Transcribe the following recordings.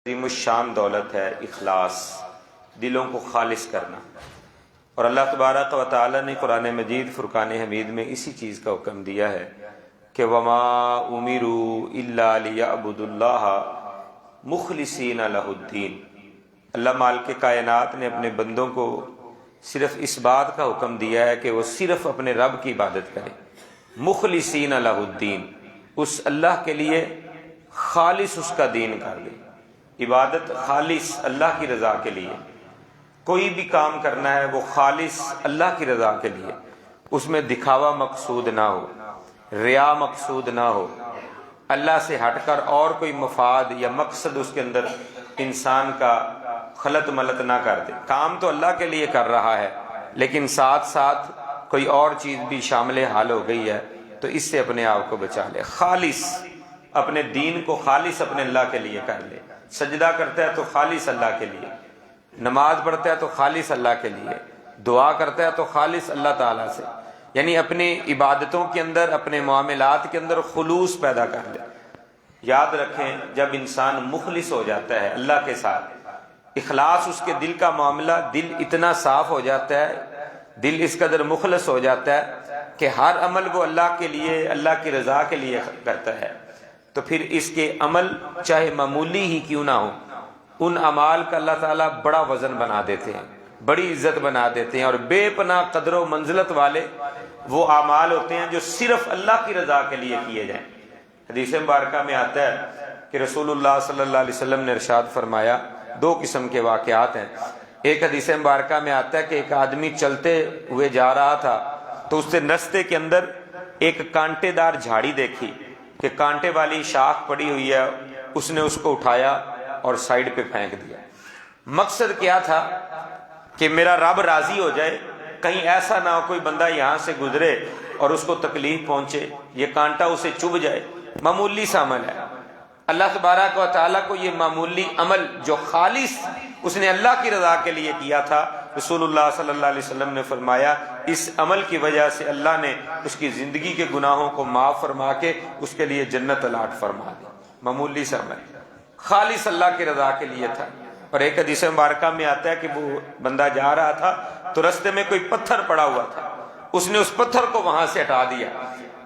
عظیم الشان دولت ہے اخلاص، دلوں کو خالص کرنا۔ اور اللہ تبارک و تعالی نے قرآن مجید فرقان حمید میں اسی چیز کا حکم دیا ہے کہ وما امروا الا لیعبدوا اللہ مخلصین لہ الدین۔ اللہ مالک کائنات نے اپنے بندوں کو صرف اس بات کا حکم دیا ہے کہ وہ صرف اپنے رب کی عبادت کریں، مخلصین لہ الدین، اس اللہ کے لیے خالص اس کا دین کر دیں، عبادت خالص اللہ کی رضا کے لیے۔ کوئی بھی کام کرنا ہے وہ خالص اللہ کی رضا کے لیے، اس میں دکھاوا مقصود نہ ہو، ریا مقصود نہ ہو، اللہ سے ہٹ کر اور کوئی مفاد یا مقصد اس کے اندر انسان کا خلط ملط نہ کر دے۔ کام تو اللہ کے لیے کر رہا ہے لیکن ساتھ ساتھ کوئی اور چیز بھی شامل حال ہو گئی ہے تو اس سے اپنے آپ کو بچا لے۔ خالص اپنے دین کو خالص اپنے اللہ کے لیے کر لے۔ سجدہ کرتا ہے تو خالص اللہ کے لیے، نماز پڑھتا ہے تو خالص اللہ کے لیے، دعا کرتا ہے تو خالص اللہ تعالیٰ سے، یعنی اپنی عبادتوں کے اندر، اپنے معاملات کے اندر خلوص پیدا کر لے۔ یاد رکھیں جب انسان مخلص ہو جاتا ہے اللہ کے ساتھ، اخلاص اس کے دل کا معاملہ، دل اتنا صاف ہو جاتا ہے، دل اس قدر مخلص ہو جاتا ہے کہ ہر عمل وہ اللہ کے لیے، اللہ کی رضا کے لیے کرتا ہے، تو پھر اس کے عمل چاہے معمولی ہی کیوں نہ ہو، ان اعمال کا اللہ تعالیٰ بڑا وزن بنا دیتے ہیں، بڑی عزت بنا دیتے ہیں، اور بے پناہ قدر و منزلت والے وہ اعمال ہوتے ہیں جو صرف اللہ کی رضا کے لیے کیے جائیں۔ حدیث مبارکہ میں آتا ہے کہ رسول اللہ صلی اللہ علیہ وسلم نے ارشاد فرمایا، دو قسم کے واقعات ہیں۔ ایک حدیث مبارکہ میں آتا ہے کہ ایک آدمی چلتے ہوئے جا رہا تھا تو اس نے رستے کے اندر ایک کانٹے دار جھاڑی دیکھی کہ کانٹے والی شاخ پڑی ہوئی ہے، اس نے اس کو اٹھایا اور سائیڈ پہ پھینک دیا۔ مقصد کیا تھا کہ میرا رب راضی ہو جائے، کہیں ایسا نہ ہو کوئی بندہ یہاں سے گزرے اور اس کو تکلیف پہنچے، یہ کانٹا اسے چبھ جائے۔ معمولی سا عمل ہے، اللہ تبارک و تعالیٰ کو یہ معمولی عمل جو خالص اس نے اللہ کی رضا کے لیے کیا تھا، رسول اللہ صلی اللہ علیہ وسلم نے فرمایا اس عمل کی وجہ سے اللہ نے اس کی زندگی کے گناہوں کو معاف فرما کے اس کے لیے جنت الاٹ فرما دی۔ معمولی سا عمل خالص اللہ کی رضا کے لیے تھا۔ اور ایک حدیث مبارکہ میں آتا ہے کہ وہ بندہ جا رہا تھا تو رستے میں کوئی پتھر پڑا ہوا تھا، اس نے اس پتھر کو وہاں سے ہٹا دیا۔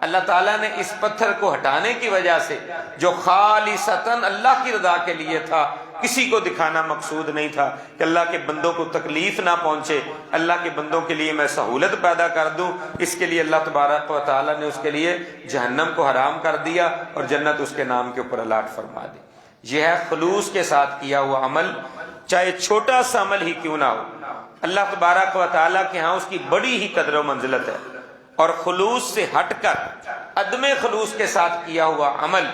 اللہ تعالیٰ نے اس پتھر کو ہٹانے کی وجہ سے جو خالصتاً اللہ کی رضا کے لیے تھا، کسی کو دکھانا مقصود نہیں تھا کہ اللہ کے بندوں کو تکلیف نہ پہنچے، اللہ کے بندوں کے لیے میں سہولت پیدا کر دوں، اس کے لیے اللہ تبارک و تعالیٰ نے اس کے لیے جہنم کو حرام کر دیا اور جنت اس کے نام کے اوپر الاٹ فرما دی۔ یہ ہے خلوص کے ساتھ کیا ہوا عمل، چاہے چھوٹا سا عمل ہی کیوں نہ ہو، اللہ تبارک و تعالیٰ کے ہاں اس کی بڑی ہی قدر و منزلت ہے۔ اور خلوص سے ہٹ کر عدم خلوص کے ساتھ کیا ہوا عمل،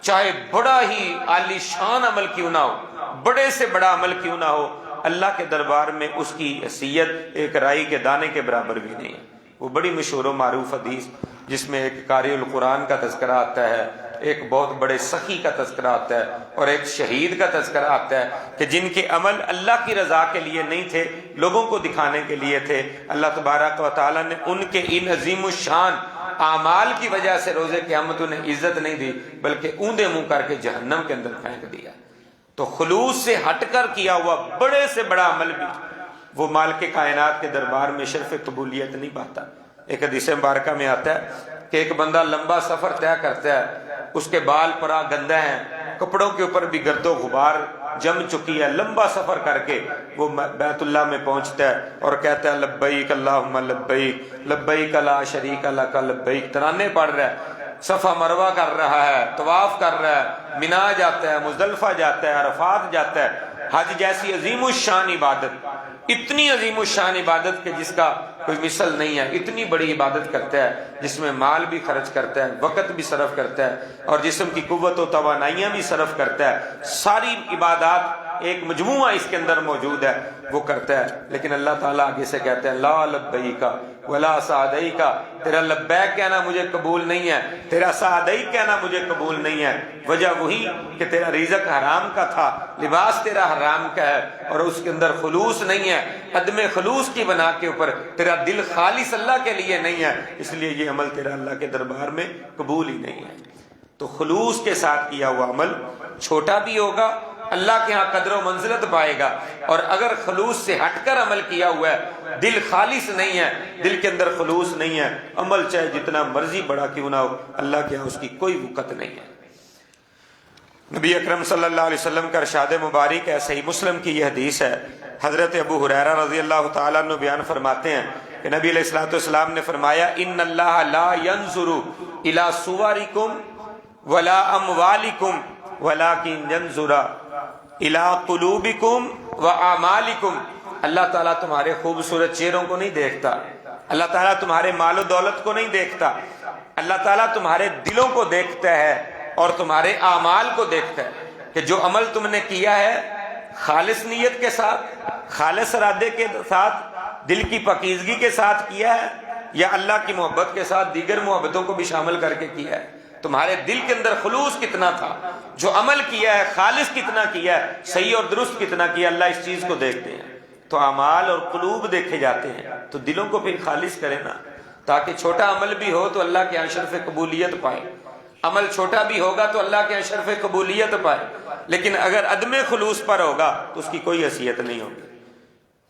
چاہے بڑا ہی عالی شان عمل کیوں نہ ہو، بڑے سے بڑا عمل کیوں نہ ہو، اللہ کے دربار میں اس کی حیثیت ایک رائی کے دانے کے برابر بھی نہیں ہے۔ وہ بڑی مشہور و معروف حدیث جس میں ایک قاری القرآن کا تذکرہ آتا ہے، ایک بہت بڑے سخی کا تذکرہ آتا ہے، اور ایک شہید کا تذکرہ آتا ہے کہ جن کے عمل اللہ کی رضا کے لیے نہیں تھے، لوگوں کو دکھانے کے لیے تھے، اللہ تبارک و تعالیٰ نے ان کے ان عظیم الشان اعمال کی وجہ سے روز قیامت انہیں عزت نہیں دی بلکہ اوندے منہ کر کے جہنم کے اندر پھینک دیا۔ تو خلوص سے ہٹ کر کیا ہوا بڑے سے بڑا عمل بھی وہ مالک کائنات کے دربار میں شرف قبولیت نہیں پاتا۔ ایک حدیث مبارکہ میں آتا ہے کہ ایک بندہ لمبا سفر طے کرتا ہے، اس کے بال پرا گندہ ہیں، کپڑوں کے اوپر بھی گرد و غبار جم چکی ہے، لمبا سفر کر کے وہ بیت اللہ میں پہنچتا ہے اور کہتا ہے لبیک اللہم لبیک لبیک لا شریک لک لبیک، ترانے پڑھ رہا ہے، صفا مروہ کر رہا ہے، طواف کر رہا ہے، مینا جاتا ہے، مزدلفہ جاتا ہے، عرفات جاتا ہے۔ حج جیسی عظیم الشان عبادت، اتنی عظیم الشان عبادت کہ جس کا کوئی مثل نہیں ہے، اتنی بڑی عبادت کرتا ہے جس میں مال بھی خرچ کرتا ہے، وقت بھی صرف کرتا ہے، اور جسم کی قوت و توانائیاں بھی صرف کرتا ہے، ساری عبادات ایک مجموعہ اس کے اندر موجود ہے، وہ کرتا ہے، لیکن اللہ تعالیٰ آگے سے کہتے ہیں لا لبیک ولا سعدیک، تیرا لبیک کہنا مجھے قبول نہیں ہے، تیرا سعدیک کہنا مجھے قبول نہیں ہے۔ وجہ وہی کہ تیرا رزق حرام کا تھا، لباس تیرا حرام کا ہے، اور اس کے اندر خلوص نہیں ہے، عدم خلوص کی بنا کے اوپر تیرا دل خالص اللہ کے لیے نہیں ہے، اس لیے یہ عمل تیرا اللہ کے دربار میں قبول ہی نہیں ہے۔ تو خلوص کے ساتھ کیا ہوا عمل چھوٹا بھی ہوگا اللہ کے ہاں قدر و منزلت پائے گا۔ اور اگر خلوص سے ہٹ کر عمل کیا ہوا ہے، دل خالص نہیں ہے، دل کے اندر خلوص نہیں ہے، عمل چاہے جتنا مرضی بڑا کیوں نہ ہو، اللہ کے ہاں اس کی کوئی وقت نہیں ہے۔ نبی اکرم صلی اللہ علیہ وسلم کا ارشاد مبارک ہے، صحیح مسلم کی یہ حدیث ہے، حضرت ابو ہریرہ رضی اللہ تعالیٰ عنہ بیان فرماتے ہیں کہ نبی علیہ الصلوۃ والسلام نے فرمایا ان اللہ لا ينظر الى صورکم ولا اموالکم ولکن ينظر الى قلوبکم واعمالکم۔ اللہ تعالیٰ تمہارے خوبصورت چہروں کو نہیں دیکھتا، اللہ تعالیٰ تمہارے مال و دولت کو نہیں دیکھتا، اللہ تعالیٰ تمہارے دلوں کو دیکھتا ہے اور تمہارے اعمال کو دیکھتا ہے کہ جو عمل تم نے کیا ہے خالص نیت کے ساتھ، خالص ارادے کے ساتھ، دل کی پاکیزگی کے ساتھ کیا ہے، یا اللہ کی محبت کے ساتھ دیگر محبتوں کو بھی شامل کر کے کیا ہے۔ تمہارے دل کے اندر خلوص کتنا تھا، جو عمل کیا ہے خالص کتنا کیا ہے، صحیح اور درست کتنا کیا، اللہ اس چیز کو دیکھتے ہیں۔ تو اعمال اور قلوب دیکھے جاتے ہیں، تو دلوں کو پھر خالص کرے نا، تاکہ چھوٹا عمل بھی ہو تو اللہ کے یہاں شرف قبولیت پائے، عمل چھوٹا بھی ہوگا تو اللہ کے یہاں شرف قبولیت پائے، لیکن اگر عدم خلوص پر ہوگا تو اس کی کوئی حیثیت نہیں ہوگی۔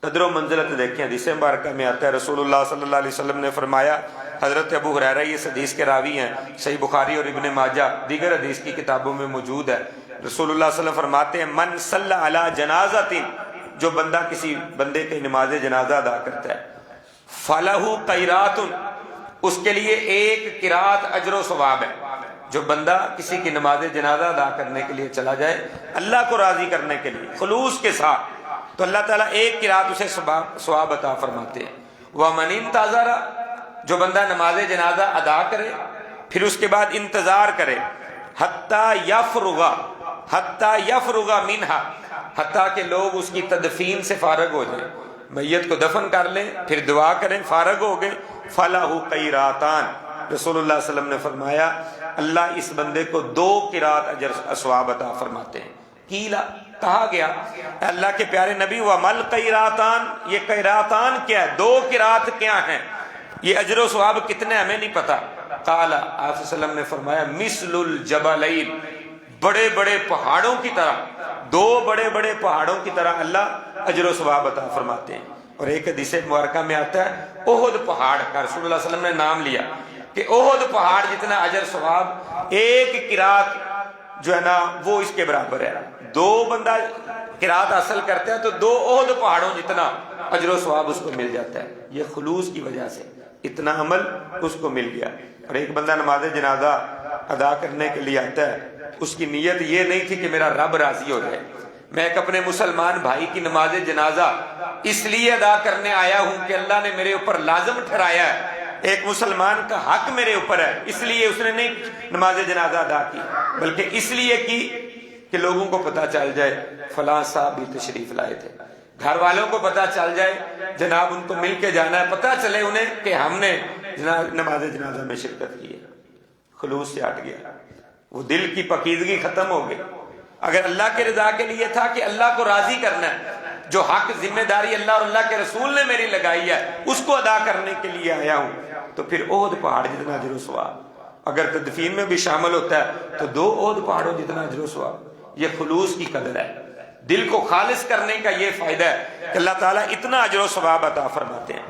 قدر و منزلت دیکھیں، حدیث مبارکہ میں آتا ہے رسول اللہ صلی اللہ علیہ وسلم نے فرمایا، حضرت ابو ہریرہ یہ حدیث کے راوی ہیں، صحیح بخاری اور ابن ماجہ دیگر حدیث کی کتابوں میں موجود ہے، رسول اللہ صلی اللہ علیہ وسلم فرماتے ہیں من صلی علی جنازۃ، جو بندہ کسی بندے کی نماز جنازہ ادا کرتا ہے، فلہ قیرات، اس کے لیے ایک قرات اجر و ثواب ہے۔ جو بندہ کسی کی نماز جنازہ ادا کرنے کے لیے چلا جائے اللہ کو راضی کرنے کے لیے خلوص کے ساتھ، تو اللہ تعالیٰ ایک قرات اسے ثواب عطا فرماتے ہیں۔ وَمَنِ انتظر، جو بندہ نماز جنازہ ادا کرے پھر اس کے بعد انتظار کرے، حتیٰ یفرغ منہا، حتیٰ کہ لوگ اس کی تدفین سے فارغ ہو جائیں، میت کو دفن کر لیں پھر دعا کریں، فارغ ہو گئے، فَلَهُ قَيْرَاتَانِ، رسول اللہ صلی اللہ علیہ وسلم نے فرمایا اللہ اس بندے کو 2 قرات اجر ثواب عطا فرماتے ہیں۔ قیلا، کہا گیا اللہ کے پیارے نبی وَمَلْ قَيْرَاتَانِ، یہ قیراتان کیا ہے، 2 قرات کیا ہیں، یہ اجر و ثواب کتنے ہمیں نہیں پتا۔ قال، آپ صلی اللہ علیہ وسلم نے فرمایا مثل الجبلین، بڑے بڑے پہاڑوں کی طرح، 2 بڑے بڑے پہاڑوں کی طرح اللہ اجر و ثواب عطا فرماتے ہیں۔ اور ایک حدیث مبارکہ میں آتا ہے احد پہاڑ کا رسول اللہ صلی اللہ علیہ وسلم نے نام لیا کہ احد پہاڑ جتنا اجر ثواب ایک قرات جو ہے نا وہ اس کے برابر ہے۔ 2 بندہ قرات حاصل کرتا ہے تو 2 احد پہاڑوں جتنا اجر و ثواب اس کو مل جاتا ہے، یہ خلوص کی وجہ سے اتنا عمل اس کو مل گیا۔ اور ایک بندہ نماز جنازہ ادا کرنے کے لیے آتا ہے، اس کی نیت یہ نہیں تھی کہ میرا رب راضی ہو جائے، میں ایک اپنے مسلمان بھائی کی نماز جنازہ اس لیے ادا کرنے آیا ہوں کہ اللہ نے میرے اوپر لازم ٹھہرایا ہے، ایک مسلمان کا حق میرے اوپر ہے، اس لیے اس نے نہیں نماز جنازہ ادا کی، بلکہ اس لیے کی کہ لوگوں کو پتہ چل جائے فلاں صاحب بھی تشریف لائے تھے، گھر والوں کو پتہ چل جائے جناب ان کو مل کے جانا ہے، پتہ چلے انہیں کہ ہم نے نماز جنازہ میں شرکت کی ہے۔ خلوص سے ہٹ گیا، وہ دل کی پاکیزگی ختم ہو گئی۔ اگر اللہ کے رضا کے لیے تھا کہ اللہ کو راضی کرنا ہے، جو حق ذمہ داری اللہ اور اللہ کے رسول نے میری لگائی ہے اس کو ادا کرنے کے لیے آیا ہوں، تو پھر احد پہاڑ جتنا اجر و ثواب، اگر تدفین میں بھی شامل ہوتا ہے تو 2 احد پہاڑوں جتنا اجر و ثواب۔ یہ خلوص کی قدر ہے، دل کو خالص کرنے کا یہ فائدہ ہے کہ اللہ تعالیٰ اتنا اجر و ثواب عطا فرماتے ہیں۔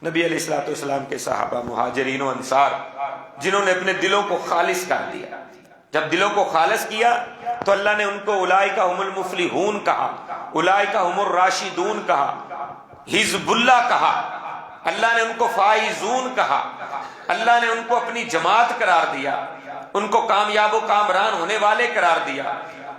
نبی علیہ الصلوۃ والسلام کے صحابہ مہاجرین و انصار جنہوں نے اپنے دلوں کو خالص کر دیا، جب دلوں کو خالص کیا تو اللہ نے ان کو اولئک هم المفلحون کہا، اولئک هم الراشدون کہا، حزب اللہ کہا، اللہ نے ان کو فائزون کہا، اللہ نے ان کو اپنی جماعت قرار دیا، ان کو کامیاب و کامران ہونے والے قرار دیا،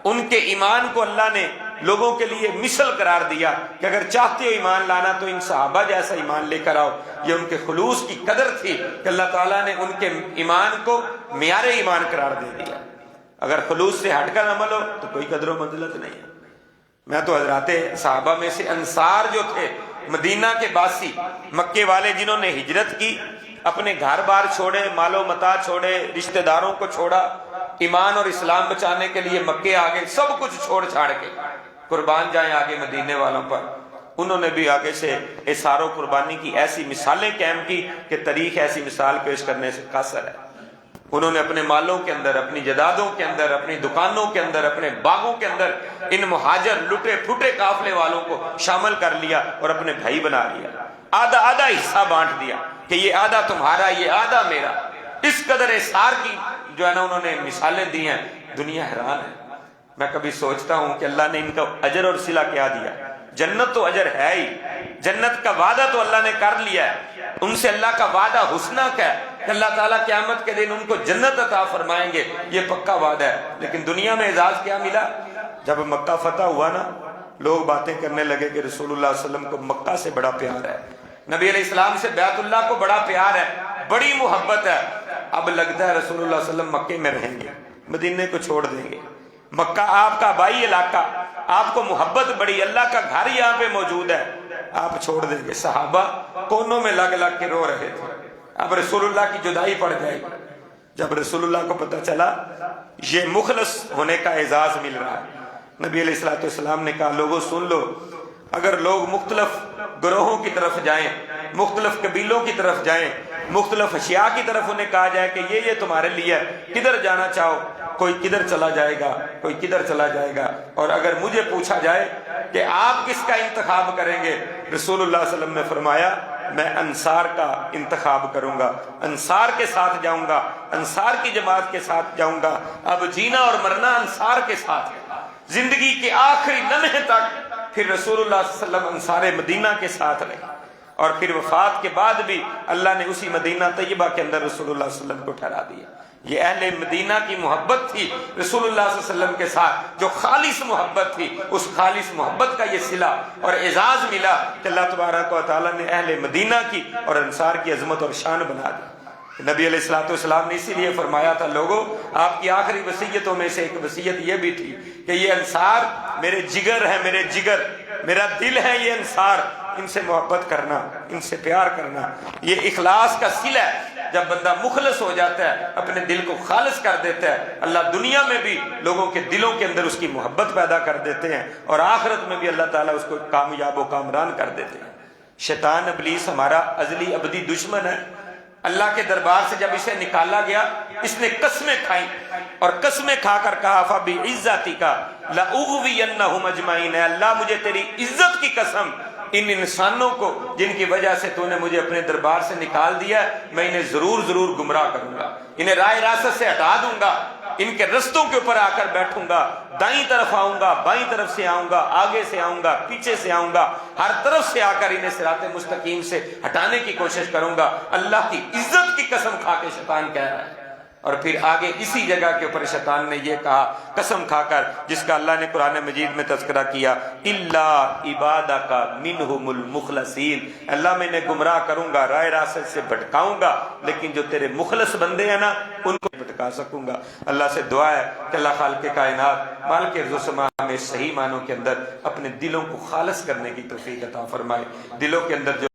ان کے ایمان کو اللہ نے لوگوں کے لیے مثل قرار دیا کہ اگر چاہتے ہو ایمان لانا تو ان صحابہ جیسا ایمان لے کر آؤ۔ یہ ان کے خلوص کی قدر تھی کہ اللہ تعالیٰ نے ان کے ایمان کو معیار ایمان قرار دے دیا۔ اگر خلوص سے ہٹ کر عمل ہو تو کوئی قدر و منزلت نہیں ہے۔ میں تو حضرات صحابہ میں سے انصار جو تھے، مدینہ کے باسی، مکے والے جنہوں نے ہجرت کی، اپنے گھر بار چھوڑے، مال و متاع چھوڑے، رشتہ داروں کو چھوڑا، ایمان اور اسلام بچانے کے لیے مکے آگے، سب کچھ چھوڑ چھاڑ کے قربان جائیں آگے مدینے والوں پر، انہوں نے بھی آگے سے اثار و قربانی کی ایسی مثالیں قائم کی کہ تاریخ ایسی مثال پیش کرنے سے قاصر ہے۔ انہوں نے اپنے مالوں کے اندر، اپنی جائیدادوں کے اندر، اپنی دکانوں کے اندر، اپنے باغوں کے اندر ان مہاجر لٹے پھوٹے قافلے والوں کو شامل کر لیا اور اپنے بھائی بنا لیا، آدھا آدھا حصہ بانٹ دیا کہ یہ آدھا تمہارا، یہ آدھا میرا۔ اس قدر اثار کی جو ہے نا انہوں نے مثالیں دی ہیں، دنیا حیران ہے۔ میں کبھی سوچتا ہوں کہ اللہ نے ان کا اجر اور صلہ کیا دیا؟ جنت تو اجر ہے ہی، جنت کا وعدہ تو اللہ نے کر لیا ہے، ان سے اللہ کا وعدہ حسنہ کا ہے کہ اللہ تعالیٰ قیامت کے دن ان کو جنت عطا فرمائیں گے، یہ پکا وعدہ ہے۔ لیکن دنیا میں اعزاز کیا ملا؟ جب مکہ فتح ہوا نا، لوگ باتیں کرنے لگے کہ رسول اللہ صلی اللہ علیہ وسلم کو مکہ سے بڑا پیار ہے، نبی علیہ السلام سے بیت اللہ کو بڑا پیار ہے، بڑی محبت ہے۔ اب لگتا ہے رسول اللہ صلی اللہ علیہ وسلم مکے میں رہیں گے، مدینے کو چھوڑ دیں گے۔ مکہ آپ کا بائی علاقہ، آپ کو محبت بڑی، اللہ کا گھر یہاں پہ موجود ہے، آپ چھوڑ دیں گے۔ صحابہ کونوں میں لگ لگ کے رو رہے تھے، اب رسول اللہ کی جدائی پڑ جائے گی۔ جب رسول اللہ کو پتہ چلا یہ مخلص ہونے کا اعزاز مل رہا ہے، نبی علیہ السلام نے کہا لوگوں سن لو، اگر لوگ مختلف گروہوں کی طرف جائیں، مختلف قبیلوں کی طرف جائیں، مختلف اشیاء کی طرف انہیں کہا جائے کہ یہ تمہارے لیے ہے، کدھر جانا چاہو، کوئی کدھر چلا جائے گا، کوئی کدھر چلا جائے گا، اور اگر مجھے پوچھا جائے کہ آپ کس کا انتخاب کریں گے، رسول اللہ صلی اللہ علیہ وسلم نے فرمایا میں انصار کا انتخاب کروں گا، انصار کے ساتھ جاؤں گا، انصار کی جماعت کے ساتھ جاؤں گا۔ اب جینا اور مرنا انصار کے ساتھ ہے، زندگی کے آخری لمحے تک پھر رسول اللہ صلی اللہ علیہ وسلم انصار مدینہ کے ساتھ رہے، اور پھر وفات کے بعد بھی اللہ نے اسی مدینہ طیبہ کے اندر رسول اللہ صلی اللہ علیہ وسلم کو ٹھہرا دیا۔ یہ اہل مدینہ کی محبت تھی رسول اللہ صلی اللہ علیہ وسلم کے ساتھ، جو خالص محبت تھی، اس خالص محبت کا یہ صلہ اور اعزاز ملا کہ اللہ تبارک و تعالیٰ نے اہل مدینہ کی اور انصار کی عظمت اور شان بنا دی۔ نبی علیہ السلام نے اسی لیے فرمایا تھا لوگوں، آپ کی آخری وصیتوں میں سے ایک وصیت یہ بھی تھی کہ یہ انصار میرے جگر ہے، میرے جگر، میرا دل ہے، یہ انصار، ان سے محبت کرنا، ان سے پیار کرنا۔ یہ اخلاص کا صلہ ہے، جب بندہ مخلص ہو جاتا ہے، اپنے دل کو خالص کر دیتا ہے، اللہ دنیا میں بھی لوگوں کے دلوں کے اندر اس کی محبت پیدا کر دیتے ہیں، اور آخرت میں بھی اللہ تعالیٰ اس کو کامیاب و کامران کر دیتے ہیں۔ شیطان ابلیس ہمارا ازلی ابدی دشمن ہے۔ اللہ کے دربار سے جب اسے نکالا گیا، اس نے قسمیں کھائیں، اور قسمیں کھا کر کہا فَبِعِزَّتِكَ لَأُغْوِيَنَّهُمْ أَجْمَعِينَ، اے اللہ مجھے تیری عزت کی قسم، ان انسانوں کو جن کی وجہ سے تو نے مجھے اپنے دربار سے نکال دیا ہے، میں انہیں ضرور گمراہ کروں گا، انہیں راہ راست سے ہٹا دوں گا، ان کے رستوں کے اوپر آ کر بیٹھوں گا، دائیں طرف آؤں گا، بائیں طرف سے آؤں گا، آگے سے آؤں گا، پیچھے سے آؤں گا، ہر طرف سے آ کر انہیں صراط مستقیم سے ہٹانے کی کوشش کروں گا۔ اللہ کی عزت کی قسم کھا کے شیطان کہہ رہا ہے، اور پھر آگے اسی جگہ کے اوپر شیطان نے یہ کہا قسم کھا کر، جس کا اللہ نے قرآن مجید میں تذکرہ کیا، اِلَّا عِبَادَكَ مِنْهُمُ الْمُخْلَصِينَ، اللہ میں انہیں گمراہ کروں گا، راہ راست سے بھٹکاؤں گا، لیکن جو تیرے مخلص بندے ہیں نا ان کو بھٹکا سکوں گا۔ اللہ سے دعا ہے کہ اللہ خالق کائنات مالک ارض و سما ہمیں صحیح معنوں کے اندر اپنے دلوں کو خالص کرنے کی توفیق عطا فرمائے، دلوں کے اندر جو